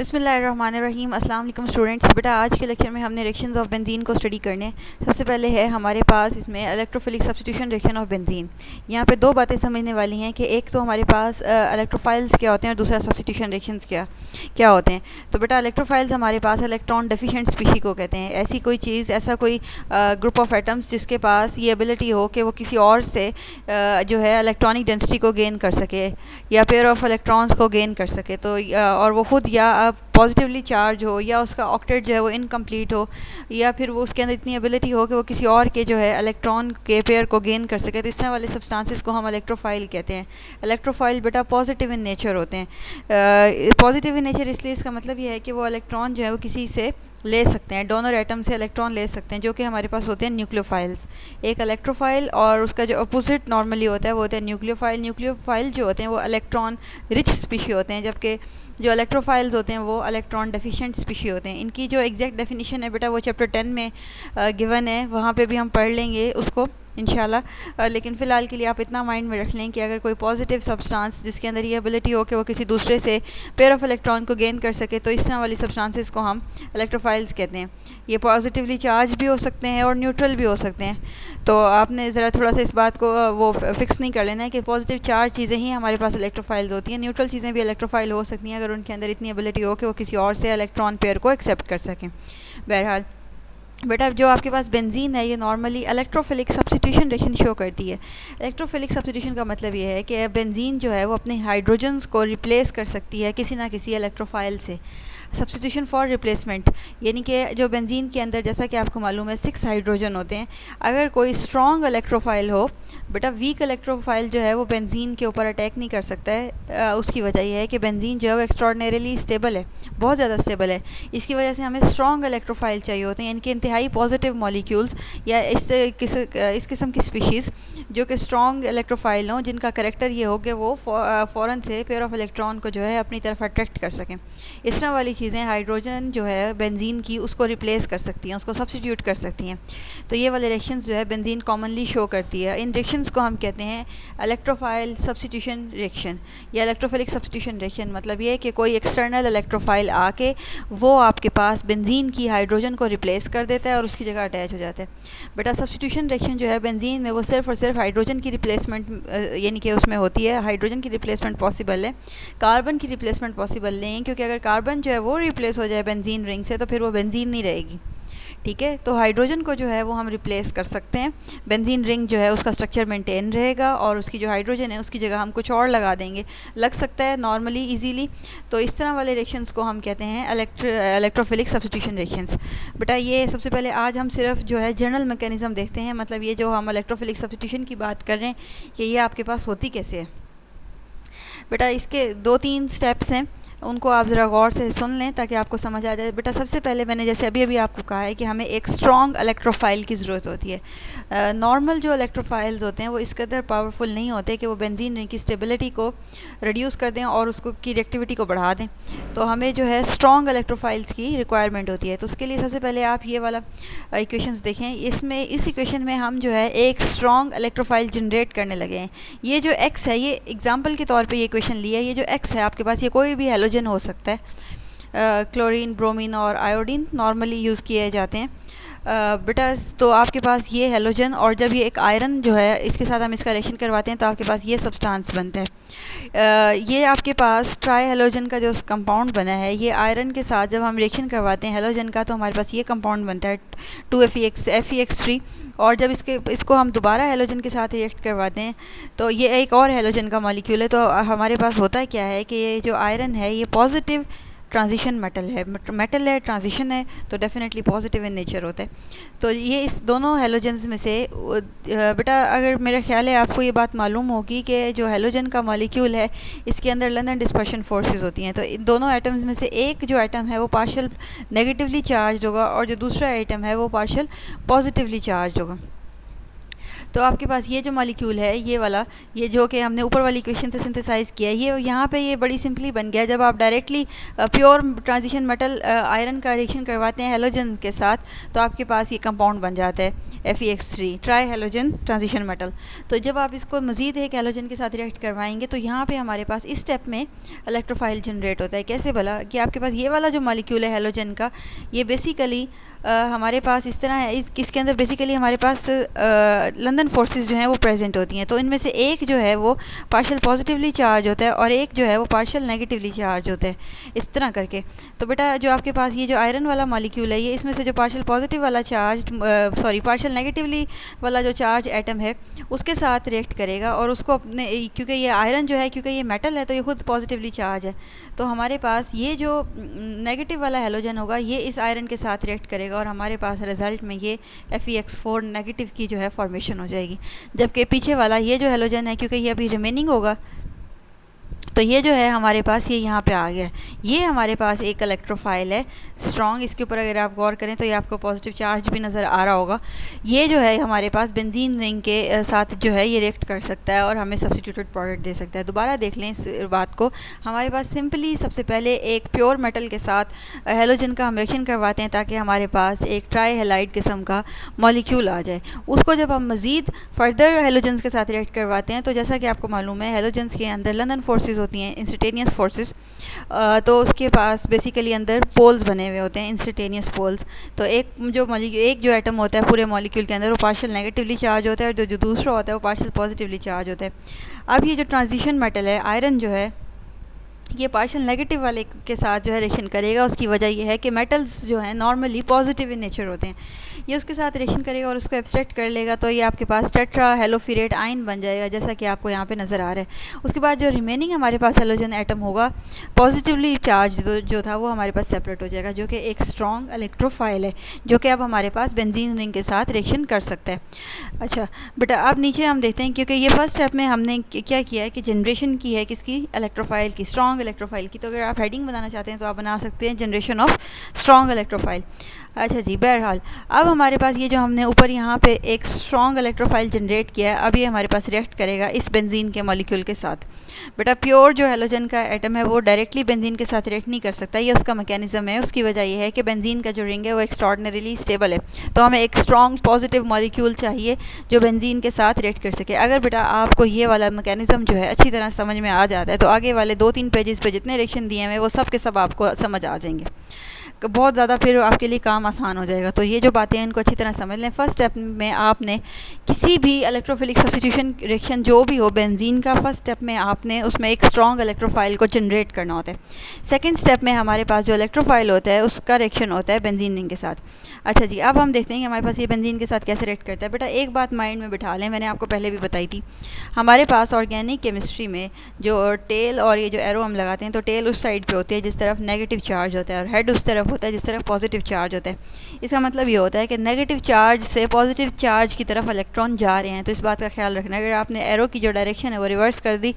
बिस्मिल्लाहिर्रहमानिर्रहीम। अस्सलाम वालेकुम स्टूडेंट्स। बेटा आज के लेक्चर में हमने रिएक्शंस ऑफ बेंजीन को स्टडी करने। सबसे पहले है हमारे पास इसमें electrophilic substitution reaction of benzene. यहाँ पे दो बातें समझने वाली हैं कि एक तो हमारे पास इलेक्ट्रोफाइल्स क्या होते हैं और दूसरा सब्स्टिट्यूशन रिएक्शंस क्या होते हैं। तो बेटा इलेक्ट्रोफाइल्स हमारे पास इलेक्ट्रॉन डेफिशिएंट स्पीशी को कहते हैं। ऐसी कोई चीज़, ऐसा कोई ग्रुप ऑफ एटम्स जिसके पास ये एबिलिटी हो कि वो किसी और से जो है इलेक्ट्रॉनिक डेंसिटी को गेन कर सके या पेयर ऑफ इलेक्ट्रॉन्स को गेन कर सके। तो और वो खुद या पॉजिटिवली चार्ज हो या उसका ऑक्टेट जो है वो इनकम्प्लीट हो या फिर वो उसके अंदर इतनी एबिलिटी हो कि वो किसी और के जो है इलेक्ट्रॉन के पेयर को गेन कर सके। तो इस तरह वाले सब्सटेंसेस को हम इलेक्ट्रोफाइल कहते हैं। इलेक्ट्रोफाइल बेटा पॉजिटिव इन नेचर होते हैं। पॉजिटिव इन नेचर इसलिए इसका मतलब ये है कि वो इलेक्ट्रॉन जो है वो किसी से ले सकते हैं, डोनर एटम से इलेक्ट्रॉन ले सकते हैं, जो कि हमारे पास होते हैं न्यूक्लियोफाइल्स। एक इलेक्ट्रोफाइल और उसका जो अपोजिट नॉर्मली होता है वो होता है न्यूक्लियोफाइल। न्यूक्लियोफाइल जो होते हैं वो इलेक्ट्रॉन रिच स्पीशी होते हैं, जबकि जो इलेक्ट्रोफाइल्स होते हैं वो इलेक्ट्रॉन डेफिशिएंट स्पीशी होते हैं। इनकी जो एग्जैक्ट डेफिनेशन है बेटा वो चैप्टर 10 में गिवन है, वहाँ पे भी हम पढ़ लेंगे उसको इंशाल्लाह। लेकिन फ़िलहाल के लिए आप इतना माइंड में रख लें कि अगर कोई पॉजिटिव सब्सटेंस जिसके अंदर ये एबिलिटी हो कि वो किसी दूसरे से पेयर ऑफ इलेक्ट्रॉन को गेन कर सके, तो इस तरह वाली सब्सटेंसेस को हम इलेक्ट्रोफाइल्स कहते हैं। ये पॉजिटिवली चार्ज भी हो सकते हैं और न्यूट्रल भी हो सकते हैं। तो आपने ज़रा थोड़ा सा इस बात को वो फिक्स नहीं कर लेना है कि पॉजिटिव चार्ज चीज़ें ही हमारे पास इलेक्ट्रोफाइल्स होती हैं। न्यूट्रल चीज़ें भी इलेक्ट्रोफाइल हो सकती हैं अगर उनके अंदर इतनी एबिलिटी हो कि वो किसी और से इलेक्ट्रॉन पेयर को एक्सेप्ट कर सकें। बहरहाल बेटा जो आपके पास बेंजीन है ये normally electrophilic substitution reaction show करती है। इलेक्ट्रोफिलिक सब्स्टिट्यूशन का मतलब ये है कि बेंजीन जो है वो अपने हाइड्रोजन्स को रिप्लेस कर सकती है किसी ना किसी इलेक्ट्रोफाइल से। सब्स्टिट्यूशन फॉर रिप्लेसमेंट यानी कि जो बेंजीन के अंदर जैसा कि आपको मालूम है 6 हाइड्रोजन होते हैं। अगर कोई स्ट्रॉन्ग इलेक्ट्रोफाइल हो, बेटा वीक इलेक्ट्रोफाइल जो है वो बेंजीन के ऊपर अटैक नहीं कर सकता है। उसकी वजह यह है कि बेंजीन जो है वो एक्स्ट्रॉर्डिनरीली स्टेबल है, बहुत ज़्यादा स्टेबल है। इसकी वजह से हमें स्ट्रॉन्ग इलेक्ट्रोफाइल चाहिए होते हैं, इनके इंतहाई पॉजिटिव मॉलिक्यूल्स या इस किस्म की स्पीशीज़ जो कि स्ट्रॉन्ग इलेक्ट्रोफाइल हों, जिनका करेक्टर ये हो कि वो फ़ौरन से पेयर ऑफ इलेक्ट्रॉन को जो है अपनी तरफ अट्रैक्ट कर सकें। इस तरह वाली चीज़ें हाइड्रोजन जो है बेंजीन की उसको रिप्लेस कर सकती हैं, उसको सब्स्टिट्यूट कर सकती हैं। तो ये वाले रिएक्शंस जो है बेंजीन कॉमनली शो करती है। इन रिएक्शंस को हम कहते हैं इलेक्ट्रोफाइल सब्स्टिट्यूशन रिएक्शन या इलेक्ट्रोफिलिक सब्स्टिट्यूशन रिएक्शन। मतलब ये है कि कोई एक्सटर्नल इलेक्ट्रोफाइल आके वो आपके पास बेंजीन की हाइड्रोजन को रिप्लेस कर देता है और उसकी जगह अटैच हो जाता है। बेटा सब्स्टिट्यूशन रिएक्शन जो है बेंजीन में वो सिर्फ और सिर्फ हाइड्रोजन की रिप्लेसमेंट यानी कि उसमें होती है, हाइड्रोजन की रिप्लेसमेंट पॉसिबल है, कार्बन की रिप्लेसमेंट पॉसिबल नहीं है। क्योंकि अगर कार्बन जो है वो रिप्लेस हो जाए बेंजीन रिंग से तो फिर वो बेंजीन नहीं रहेगी। ठीक है, तो हाइड्रोजन को जो है वो हम रिप्लेस कर सकते हैं। बेंजीन रिंग जो है उसका स्ट्रक्चर मेंटेन रहेगा और उसकी जो हाइड्रोजन है उसकी जगह हम कुछ और लगा देंगे, लग सकता है नॉर्मली इजीली। तो इस तरह वाले रिएक्शंस को हम कहते हैं इलेक्ट्रोफिलिक सब्स्टिट्यूशन रिएक्शंस। बेटा ये सबसे पहले आज हम सिर्फ जो है जनरल मैकेनिज्म देखते हैं, मतलब ये जो हम इलेक्ट्रोफिलिक सब्स्टिट्यूशन की बात कर रहे हैं कि ये आपके पास होती कैसे है। बेटा इसके 2-3 स्टेप्स हैं, उनको आप ज़रा गौर से सुन लें ताकि आपको समझ आ जाए। बेटा सबसे पहले मैंने जैसे अभी आपको कहा है कि हमें एक स्ट्रॉन्ग इलेक्ट्रोफाइल की ज़रूरत होती है। नॉर्मल जो इलेक्ट्रोफाइल्स होते हैं वो इस कदर पावरफुल नहीं होते कि वो बेंजीन रिंग की स्टेबिलिटी को रिड्यूस कर दें और उसको की रिएक्टिविटी को बढ़ा दें। तो हमें जो है स्ट्रॉन्ग इलेक्ट्रोफाइल्स की रिक्वायरमेंट होती है। तो उसके लिए सबसे पहले आप ये वाला इक्वेशंस देखें। इस इक्वेशन में हम जो है एक स्ट्रॉन्ग इलेक्ट्रोफाइल जनरेट करने लगे हैं। ये जो एक्स है ये एग्जाम्पल के तौर पर ये इक्वेशन लिया है। ये जो एक्स है आपके पास ये कोई भी हेलोजन हो सकता है, क्लोरीन, ब्रोमीन और आयोडीन नॉर्मली यूज़ किए जाते हैं। बेटा तो आपके पास ये हेलोजन और जब ये एक आयरन जो है इसके साथ हम इसका रिएक्शन करवाते हैं तो आपके पास ये सब्सटेंस बनता है। ये आपके पास ट्राई हेलोजन का जो कंपाउंड बना है, ये आयरन के साथ जब हम रिएक्शन करवाते हैं हेलोजन का तो हमारे पास ये कंपाउंड बनता है 2FeX3। और जब इसको हम दोबारा हेलोजन के साथ रिएक्ट करवाते हैं तो ये एक और हेलोजन का मॉलिक्यूल है। तो हमारे पास होता क्या है कि ये जो आयरन है ये पॉजिटिव ट्रांजिशन मेटल है, ट्रांजिशन है, तो डेफिनेटली पॉजिटिव इन नेचर होता है। तो ये इस दोनों हेलोजन्स में से बेटा अगर मेरा ख्याल है आपको ये बात मालूम होगी कि जो हेलोजन का मॉलिक्यूल है इसके अंदर लंदन डिस्पर्शन फोर्सेस होती हैं। तो इन दोनों एटम्स में से एक जो एटम है वो पार्शियल नेगेटिवली चार्ज होगा और जो दूसरा एटम है वो पार्शियल पॉजिटिवली चार्ज होगा। तो आपके पास ये जो मॉलिक्यूल है ये वाला, ये जो कि हमने ऊपर वाली इक्वेशन से सिंथेसाइज किया है, ये यहाँ पे ये बड़ी सिंपली बन गया। जब आप directly pure transition metal iron का रिएक्शन करवाते हैं हैलोजन के साथ, तो आपके पास ये कंपाउंड बन जाता है Fe(X3) try halogen transition metal. तो जब आप इसको मज़ीद एक हैलोजन के साथ रिएक्ट करवाएंगे तो यहाँ पे हमारे पास इस स्टेप में इलेक्ट्रोफाइल जनरेट होता है। कैसे भला कि आपके पास ये वाला जो मॉलिक्यूल है हैलोजन का, ये बेसिकली हमारे पास इस तरह है, इसके अंदर बेसिकली हमारे पास लंदन फोर्सेस जो हैं वो प्रेजेंट होती हैं। तो इनमें से एक जो है वो पार्शियल पॉजिटिवली चार्ज होता है और एक जो है वो पार्शियल नेगेटिवली चार्ज होता है, इस तरह करके। तो बेटा जो आपके पास ये जो आयरन वाला मॉलिक्यूल है, ये इसमें से जो पार्शियल पॉजिटिव वाला चार्ज पार्शियल नेगेटिवली वाला जो चार्ज एटम है उसके साथ रिएक्ट करेगा और उसको अपने, क्योंकि ये आयरन जो है, क्योंकि ये मेटल है तो ये खुद पॉजिटिवली चार्ज है, तो हमारे पास ये जो नेगेटिव वाला हैलोजन होगा ये इस आयरन के साथ रिएक्ट करेगा और हमारे पास रिज़ल्ट में ये Fe(X4) नेगेटिव की जो है फॉर्मेशन हो जाएगी। जबकि पीछे वाला ये जो हैलोजन है, क्योंकि ये अभी रिमेनिंग होगा, तो ये जो है हमारे पास ये यहाँ पे आ गया। ये हमारे पास एक इलेक्ट्रोफाइल है स्ट्रॉन्ग। इसके ऊपर अगर आप गौर करें तो ये आपको पॉजिटिव चार्ज भी नज़र आ रहा होगा। ये जो है हमारे पास बेंजीन रिंग के साथ जो है ये रिएक्ट कर सकता है और हमें सब्स्टिट्यूटेड प्रोडक्ट दे सकता है। दोबारा देख लें इस बात को, हमारे पास सिंपली सबसे पहले एक प्योर मेटल के साथ हैलोजन का हम रिएक्शन करवाते हैं ताकि हमारे पास एक ट्राई हैलाइड किस्म का मॉलिक्यूल आ जाए। उसको जब हम मज़ीद फर्दर हैलोजन्स के साथ रिएक्ट करवाते हैं तो जैसा कि आपको मालूम है हैलोजन्स के अंदर लंदन फोर्सेस होती हैं, इंस्टेंटेनियस फोर्सेस। तो उसके पास बेसिकली अंदर पोल्स बने हुए होते हैं, इंस्टेंटेनियस पोल्स। तो एक जो एटम होता है पूरे मॉलिक्यूल के अंदर वो पार्शियल नेगेटिवली चार्ज होता है और जो दूसरा होता है वो पार्शियल पॉजिटिवली चार्ज होता है। अब ये जो ट्रांजिशन मेटल है आयरन जो है, ये पार्शियल नेगेटिव वाले के साथ जो है रिएक्शन करेगा। उसकी वजह ये है कि मेटल्स जो हैं नॉर्मली पॉजिटिव इन नेचर होते हैं, ये उसके साथ रिएक्शन करेगा और उसको एब्स्ट्रैक्ट कर लेगा, तो ये आपके पास टेट्रा हेलोफिरेट आयन बन जाएगा, जैसा कि आपको यहाँ पे नज़र आ रहा है। उसके बाद जो रिमेनिंग हमारे पास हेलोजन एटम होगा पॉजिटिवली चार्ज जो था वो हमारे पास सेपरेट हो जाएगा, जो कि एक स्ट्रॉन्ग इलेक्ट्रोफाइल है, जो कि अब हमारे पास बेंजीन रिंग के साथ रिएक्शन कर सकता है। अच्छा बेटा, अब नीचे हम देखते हैं, क्योंकि ये फर्स्ट स्टेप में हमने क्या किया है कि जनरेशन की है किसकी, इलेक्ट्रोफाइल की, स्ट्रॉन्ग इलेक्ट्रोफाइल की। तो अगर आप हेडिंग बनाना चाहते हैं तो आप बना सकते हैं जनरेशन ऑफ स्ट्रॉन्ग इलेक्ट्रोफाइल। अच्छा जी, बहरहाल अब हमारे पास ये जो हमने ऊपर यहाँ पे एक स्ट्रॉन्ग इलेक्ट्रोफाइल जनरेट किया है, अब ये हमारे पास रिएक्ट करेगा इस बेंजीन के मॉलिक्यूल के साथ। बेटा प्योर जो हैलोजन का एटम है वो डायरेक्टली बेंजीन के साथ रिएक्ट नहीं कर सकता, ये उसका मैकेनिज्म है। उसकी वजह यह है कि बेंजीन का जो रिंग है वो एक्स्ट्राऑर्डिनरीली स्टेबल है, तो हमें एक स्ट्रॉन्ग पॉजिटिव मॉलिक्यूल चाहिए जो बेंजीन के साथ रिएक्ट कर सके। अगर बेटा आपको ये वाला मैकेनिज्म जो है अच्छी तरह समझ में आ जाता है तो आगे वाले 2-3 पेजेस पे जितने रिएक्शन दिए हैं वो सब के सब आपको समझ आ जाएंगे, बहुत ज़्यादा फिर आपके लिए काम आसान हो जाएगा। तो ये जो बातें हैं इनको अच्छी तरह समझ लें। फर्स्ट स्टेप में आपने किसी भी इलेक्ट्रोफिलिक सब्स्टिट्यूशन रिएक्शन जो भी हो बेंजीन का, फर्स्ट स्टेप में आपने उसमें एक स्ट्रॉन्ग इलेक्ट्रोफाइल को जनरेट करना होता है। सेकंड स्टेप में हमारे पास जो इलेक्ट्रोफाइल होता है उसका रिएक्शन होता है बेंजीन रिंग के साथ। अच्छा जी, अब हम देखते हैं कि हमारे पास ये बेंजीन के साथ कैसे रिएक्ट करता है। बेटा एक बात माइंड में बिठा लें, मैंने आपको पहले भी बताई थी, हमारे पास ऑर्गेनिक केमिस्ट्री में जो टेल और ये जो एरो हम लगाते हैं तो टेल उस साइड पे होती है जिस तरफ नेगेटिव चार्ज होता है और हेड उस तरफ होता है जिस तरफ पॉजिटिव चार्ज होता है। इसका मतलब ये होता है कि नेगेटिव चार्ज से पॉजिटिव चार्ज की तरफ इलेक्ट्रॉन जा रहे हैं, तो इस बात का ख्याल रखना। अगर आपने एरो की जो डायरेक्शन है वो रिवर्स कर दी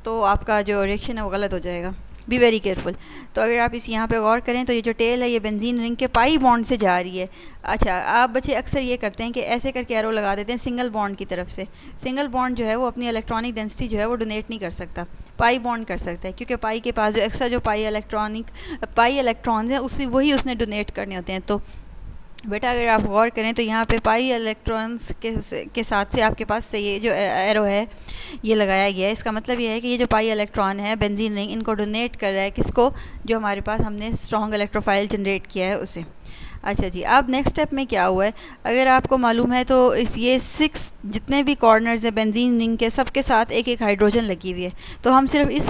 तो आपका जो रिएक्शन है वो गलत हो जाएगा, बी वेरी केयरफुल। तो अगर आप इस यहाँ पे गौर करें तो ये जो टेल है ये बेंजीन रिंग के पाई बॉन्ड से जा रही है। अच्छा, आप बच्चे अक्सर ये करते हैं कि ऐसे करके एरो लगा देते हैं सिंगल बॉन्ड की तरफ से। सिंगल बॉन्ड जो है वो अपनी इलेक्ट्रॉनिक डेंसिटी जो है वो डोनेट नहीं कर सकता, पाई बॉन्ड कर सकता है, क्योंकि पाई के पास जो एक्स्ट्रा जो पाई इलेक्ट्रॉन है वही उसने डोनेट करने होते हैं। तो बेटा अगर आप गौर करें तो यहाँ पे पाई इलेक्ट्रॉन्स के साथ से आपके पास से ये जो एरो है ये लगाया गया है। इसका मतलब ये है कि ये जो पाई इलेक्ट्रॉन है बेंजीन रिंग इनको डोनेट कर रहा है किसको, जो हमारे पास हमने स्ट्रॉन्ग इलेक्ट्रोफाइल जनरेट किया है उसे। अच्छा जी, अब नेक्स्ट स्टेप में क्या हुआ है अगर आपको मालूम है तो ये 6 जितने भी कॉर्नर्स हैं बेंजीन रिंग के सबके साथ एक एक हाइड्रोजन लगी हुई है। तो हम सिर्फ इस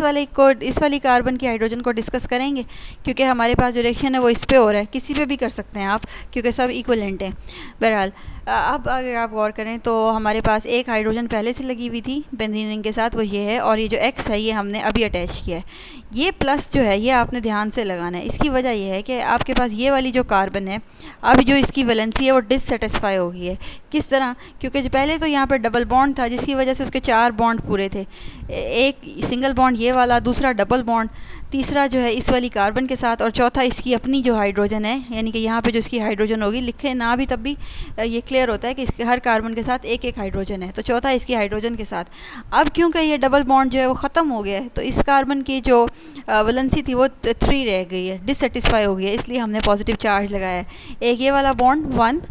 वाली कार्बन की हाइड्रोजन को डिस्कस करेंगे, क्योंकि हमारे पास जो रिएक्शन है वो इस पे हो रहा है, किसी पे भी कर सकते हैं आप क्योंकि सब इक्वलेंट हैं। बहरहाल अब अगर आप गौर करें तो हमारे पास एक हाइड्रोजन पहले से लगी हुई थी बेंजीन रिंग के साथ, वो ये है, और ये जो एक्स है ये हमने अभी अटैच किया है। ये प्लस जो है ये आपने ध्यान से लगाना है। इसकी वजह यह है कि आपके पास ये वाली जो कार्बन है अब जो इसकी वैलेंसी है वो डिससेटिस्फाई हो गई है। किस तरह, क्योंकि जो पहले तो यहाँ पर डबल बॉन्ड था जिसकी वजह से उसके 4 बॉन्ड पूरे थे, एक सिंगल बॉन्ड ये वाला, दूसरा डबल बॉन्ड, तीसरा जो है इस वाली कार्बन के साथ, और चौथा इसकी अपनी जो हाइड्रोजन है, यानी कि यहाँ पे जो इसकी हाइड्रोजन होगी लिखे ना भी तब भी ये क्लियर क्लियर होता है कि इसके हर कार्बन के साथ एक एक हाइड्रोजन है। तो चौथा इसकी हाइड्रोजन के साथ। अब क्योंकि ये डबल बॉन्ड जो है वो ख़त्म हो गया है, तो इस कार्बन की जो वैलेंसी थी वो 3 रह गई है, डिससेटिस्फाई हो गई है, इसलिए हमने पॉजिटिव चार्ज लगाया है। एक ये वाला बॉन्ड 1,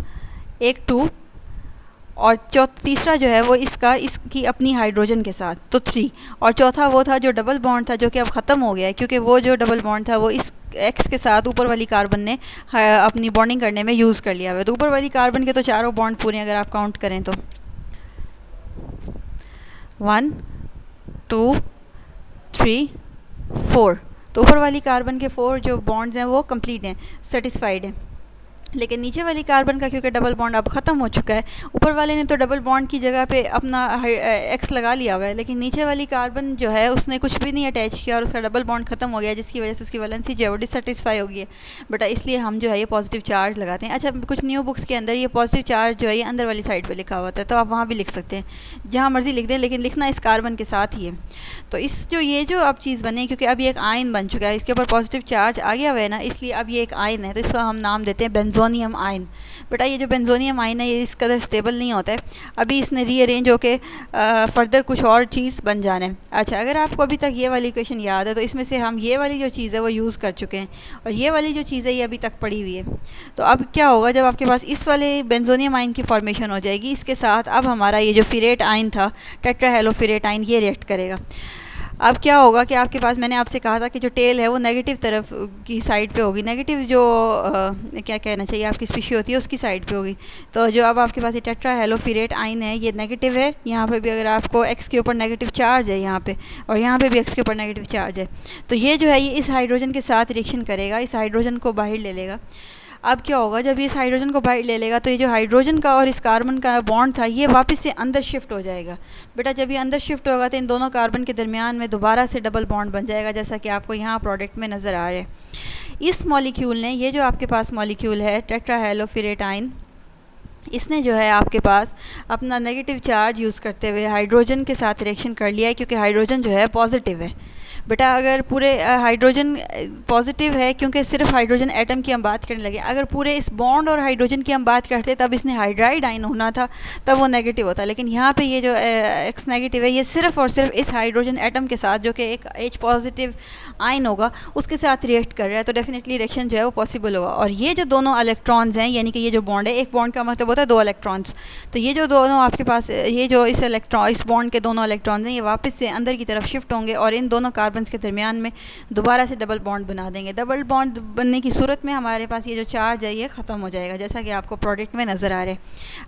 एक 2, और तीसरा जो है वो इसकी अपनी हाइड्रोजन के साथ, तो 3। और चौथा वो था जो डबल बॉन्ड था, जो कि अब ख़त्म हो गया है, क्योंकि वो जो डबल बॉन्ड था वो इस एक्स के साथ ऊपर वाली कार्बन ने अपनी बॉन्डिंग करने में यूज़ कर लिया हुआ है। तो ऊपर वाली कार्बन के तो चारों बॉन्ड पूरे अगर आप काउंट करें तो 1, 2, 3, 4। तो ऊपर वाली कार्बन के 4 जो बॉन्ड्स हैं वो कंप्लीट हैं, सेटिस्फाइड हैं। लेकिन नीचे वाली कार्बन का क्योंकि डबल बॉन्ड अब ख़त्म हो चुका है, ऊपर वाले ने तो डबल बॉन्ड की जगह पे अपना एक्स लगा लिया हुआ है, लेकिन नीचे वाली कार्बन जो है उसने कुछ भी नहीं अटैच किया और उसका डबल बॉन्ड ख़त्म हो गया, जिसकी वजह से उसकी वैलेंसी जो है वो डिससेटिस्फाई हो गई है। बट इसलिए हम जो है ये पॉजिटिव चार्ज लगाते हैं। अच्छा, कुछ न्यू बुक्स के अंदर ये पॉजिटिव चार्ज जो है ये अंदर वाली साइड पर लिखा हुआ है, तो आप वहाँ भी लिख सकते हैं, जहाँ मर्जी लिख दें, लेकिन लिखना इस कार्बन के साथ ही है। तो ये जो अब चीज़ बनी, क्योंकि अब ये एक आयन बन चुका है, इसके ऊपर पॉजिटिव चार्ज आ गया हुआ है ना, इसलिए अब ये एक आयन है, तो इसका हम नाम देते हैं बेंजोनियम आयन। बेटा ये जो बेंजोनियम आयन है ये इस कदर स्टेबल नहीं होता है, अभी इसने रीअरेंज होके फर्दर कुछ और चीज़ बन जाना है। अच्छा, अगर आपको अभी तक ये वाली इक्वेशन याद है तो इसमें से हम ये वाली जो चीज़ है वो यूज़ कर चुके हैं, और ये वाली जो चीज़ है ये अभी तक पड़ी हुई है। तो अब क्या होगा, जब आपके पास इस वाले बेंजोनियम आयन की फॉर्मेशन हो जाएगी, इसके साथ अब हमारा ये जो फिरेट आयन था, टेट्राहेलोफिरेट आयन, ये रिएक्ट करेगा। अब क्या होगा कि आपके पास, मैंने आपसे कहा था कि जो टेल है वो नेगेटिव तरफ की साइड पे होगी, नेगेटिव जो क्या कहना चाहिए आपकी स्पीशी होती है उसकी साइड पे होगी। तो जो अब आपके पास ये टेट्राहेलोफिरेट आयन है ये नेगेटिव है, यहाँ पे भी अगर आपको एक्स के ऊपर नेगेटिव चार्ज है यहाँ पे, और यहाँ पे भी एक्स के ऊपर नेगेटिव चार्ज है, तो ये जो है ये इस हाइड्रोजन के साथ रिएक्शन करेगा, इस हाइड्रोजन को बाहर ले लेगा। अब क्या होगा, जब ये इस हाइड्रोजन को बाहर ले लेगा तो ये जो हाइड्रोजन का और इस कार्बन का बॉन्ड था ये वापस से अंदर शिफ्ट हो जाएगा। बेटा जब ये अंदर शिफ्ट होगा तो इन दोनों कार्बन के दरमियान में दोबारा से डबल बॉन्ड बन जाएगा, जैसा कि आपको यहाँ प्रोडक्ट में नज़र आ रहा है। इस मॉलिक्यूल ने, ये जो आपके पास मॉलिक्यूल है टेट्राहेलोफिरेट आयन, इसने जो है आपके पास अपना नेगेटिव चार्ज यूज़ करते हुए हाइड्रोजन के साथ रिएक्शन कर लिया है, क्योंकि हाइड्रोजन जो है पॉजिटिव है। बेटा अगर पूरे हाइड्रोजन पॉजिटिव है, क्योंकि सिर्फ हाइड्रोजन एटम की हम बात करने लगे, अगर पूरे इस बॉन्ड और हाइड्रोजन की हम बात करते तब इसने हाइड्राइड आयन होना था, तब वो नेगेटिव होता। लेकिन यहाँ पे ये जो एक्स नेगेटिव है ये सिर्फ और सिर्फ इस हाइड्रोजन एटम के साथ, जो कि एक H पॉजिटिव आयन होगा, उसके साथ रिएक्ट कर रहा है, तो डेफिनेटली रिएक्शन जो है वो पॉसिबल होगा। और ये जो दोनों इलेक्ट्रॉन्स हैं, यानी कि ये जो बॉन्ड है, एक बॉन्ड का मतलब होता है 2 इलेक्ट्रॉन्स, तो ये जो दोनों आपके पास, ये जो इस बॉन्ड के दोनों इलेक्ट्रॉन्स हैं, ये वापस से अंदर की तरफ शिफ्ट होंगे और इन दोनों कार्बन के दरमियान में दोबारा से डबल बॉन्ड बना देंगे। डबल बॉन्ड बनने की सूरत में हमारे पास ये जो चार्ज है ये ख़त्म हो जाएगा, जैसा कि आपको प्रोडक्ट में नज़र आ रहा है।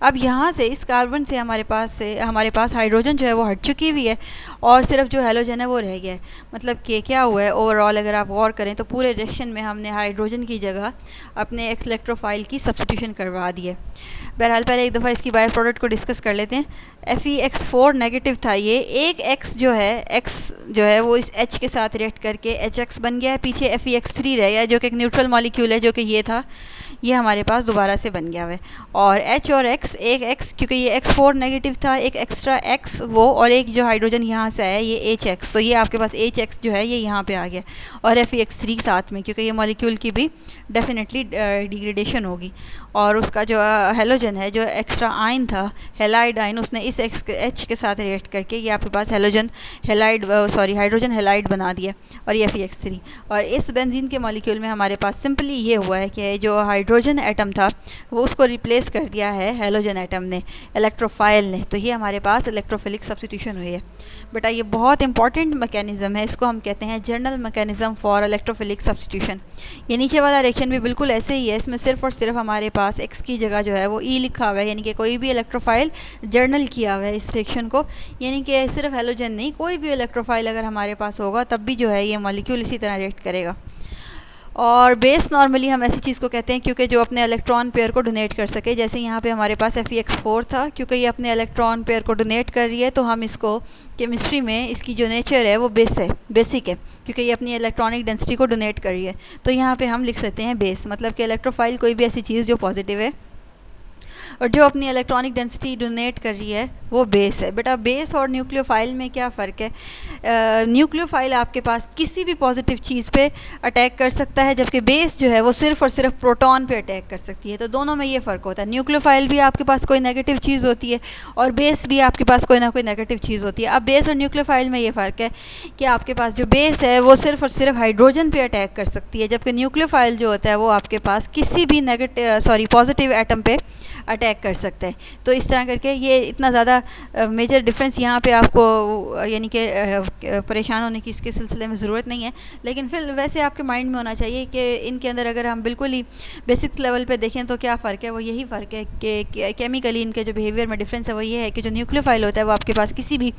अब यहाँ से इस कार्बन से हमारे पास हाइड्रोजन जो है वो हट चुकी हुई है, और सिर्फ जो हेलोजन है वो रह गया है। मतलब कि क्या हुआ है ओवरऑल, अगर आप गौर करें तो पूरे रिएक्शन में हमने हाइड्रोजन की जगह अपने एक्स इलेक्ट्रोफाइल की सब्स्टिट्यूशन करवा दी है। बहरहाल पहले एक दफ़ा इसकी बाय प्रोडक्ट को डिस्कस कर लेते हैं। FeX4 नेगेटिव था, ये एक X जो है वो इस H के साथ रिएक्ट करके HX बन गया है, पीछे FeX3 रह गया है, जो कि एक न्यूट्रल मॉलिक्यूल है, जो कि ये था, ये हमारे पास दोबारा से बन गया हुआ है। और H और X, एक X, क्योंकि ये X4 नेगेटिव था, एक एक्स्ट्रा X वो, और एक जो हाइड्रोजन यहाँ से आया ये HX, तो ये आपके पास HX जो है ये यहाँ पे आ गया, और FeX3 साथ में, क्योंकि ये मॉलिक्यूल की भी डेफिनेटली डिग्रेडेशन होगी। और उसका जो हेलोजन है, जो एक्स्ट्रा आयन था, हेलाइड आयन, उसने इस H के साथ रिएक्ट करके ये आपके पास हाइड्रोजन हेलाइड बना दिया, और ये FeX3। और इस बेंजीन के मॉलिक्यूल में हमारे पास सिंपली ये हुआ है कि जो हाइड्रोजन एटम था वो उसको रिप्लेस कर दिया है हेलोजन एटम ने, इलेक्ट्रोफाइल ने। तो ये हमारे पास इलेक्ट्रोफिलिक सब्स्टिट्यूशन हुई है। बेटा ये बहुत इंपॉर्टेंट मैकेनिज़्म है, इसको हम कहते हैं journal mechanism for electrophilic substitution. ये नीचे वाला रिएक्शन भी बिल्कुल ऐसे ही है, इसमें सिर्फ और सिर्फ हमारे पास एक्स की जगह जो है वो ई लिखा हुआ है, यानी कि कोई भी इलेक्ट्रोफाइल जर्नल किया हुआ है इस रिएक्शन को, यानी कि सिर्फ हेलोजन नहीं, कोई भी इलेक्ट्रोफाइल अगर हमारे पास होगा तब भी जो है ये मॉलिक्यूल इसी तरह रिएक्ट करेगा। और बेस नॉर्मली हम ऐसी चीज़ को कहते हैं क्योंकि जो अपने इलेक्ट्रॉन पेयर को डोनेट कर सके, जैसे यहाँ पे हमारे पास FeX4 था, क्योंकि ये अपने इलेक्ट्रॉन पेयर को डोनेट कर रही है, तो हम इसको केमिस्ट्री में इसकी जो नेचर है वो बेसिक है, क्योंकि ये अपनी इलेक्ट्रॉनिक डेंसिटी को डोनेट कर रही है। तो यहाँ पे हम लिख सकते हैं बेस, मतलब कि इलेक्ट्रोफाइल कोई भी ऐसी चीज़ जो पॉजिटिव है। और जो अपनी इलेक्ट्रॉनिक डेंसिटी डोनेट कर रही है वो बेस है। बेटा बेस और न्यूक्लियोफाइल में क्या फ़र्क है? न्यूक्लियोफाइल आपके पास किसी भी पॉजिटिव चीज़ पे अटैक कर सकता है, जबकि बेस जो है वो सिर्फ और सिर्फ प्रोटॉन पे अटैक कर सकती है। तो दोनों में ये फ़र्क होता है, न्यूक्लियोफाइल भी आपके पास कोई नेगेटिव चीज़ होती है और बेस भी आपके पास कोई ना कोई नेगेटिव चीज़ होती है। अब बेस और न्यूक्लियोफाइल में ये फ़र्क है कि आपके पास जो बेस है वो सिर्फ और सिर्फ हाइड्रोजन पे अटैक कर सकती है, जबकि न्यूक्लियोफाइल जो होता है वो आपके पास किसी भी पॉजिटिव एटम पे अटैक कर सकता है। तो इस तरह करके ये इतना ज़्यादा मेजर डिफरेंस यहाँ पे आपको यानी कि परेशान होने की इसके सिलसिले में ज़रूरत नहीं है। लेकिन फिर वैसे आपके माइंड में होना चाहिए कि इनके अंदर अगर हम बिल्कुल ही बेसिक लेवल पे देखें तो क्या फ़र्क है, वो यही फ़र्क है कि केमिकली इनके जो बिहेवियर में डिफरेंस है वो ये है कि जो न्यूक्लियोफाइल होता है वो आपके पास किसी भी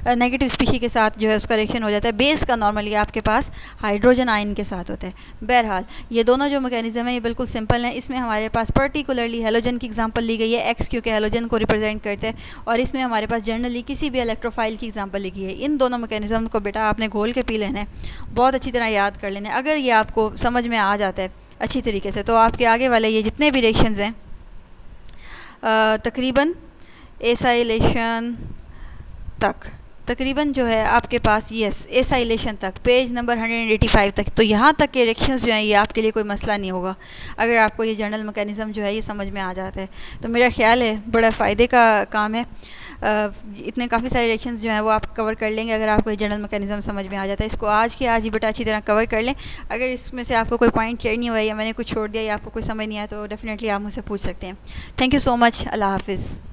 नेगेटिव स्पीशी के साथ जो है उसका रिएक्शन हो जाता है। बेस का नॉर्मली आपके पास हाइड्रोजन आयन के साथ होता है। बहरहाल ये दोनों जो मैकेनिज्म है ये बिल्कुल सिंपल है। इसमें हमारे पास पर्टिकुलरली हेलोजन की एग्जांपल ली गई है, एक्स क्योंकि हेलोजन को रिप्रेजेंट करते हैं, और इसमें हमारे पास जनरली किसी भी इलेक्ट्रोफाइल की एग्जांपल लिखी है। इन दोनों मैकेनिज्म को बेटा आपने घोल के पी लेना है, बहुत अच्छी तरह याद कर लेना है। अगर ये आपको समझ में आ जाता है अच्छी तरीके से तो आपके आगे वाले ये जितने भी रिएक्शंस हैं तकरीबन एसाइलेशन तकरीबन जो है आपके पास एसाइलेशन तक पेज नंबर 185 तक, तो यहाँ तक के रिएक्शंस जो हैं ये आपके लिए कोई मसला नहीं होगा अगर आपको ये जनरल मैकेनिज़्म जो है ये समझ में आ जाता है। तो मेरा ख्याल है बड़ा फ़ायदे का काम है। इतने काफ़ी सारे रिएक्शंस जो हैं वो आप कवर कर लेंगे अगर आपको ये जनरल मैकेनिज़्म समझ में आ जाता है। इसको आज ही बेटा अच्छी तरह कवर कर लें। अगर इसमें से आपको कोई पॉइंट क्लियर नहीं हुआ या मैंने कुछ छोड़ दिया या आपको कोई समझ नहीं आया तो डेफिनेटली आप मुझसे पूछ सकते हैं। Thank you so much. अल्लाह हाफिज़।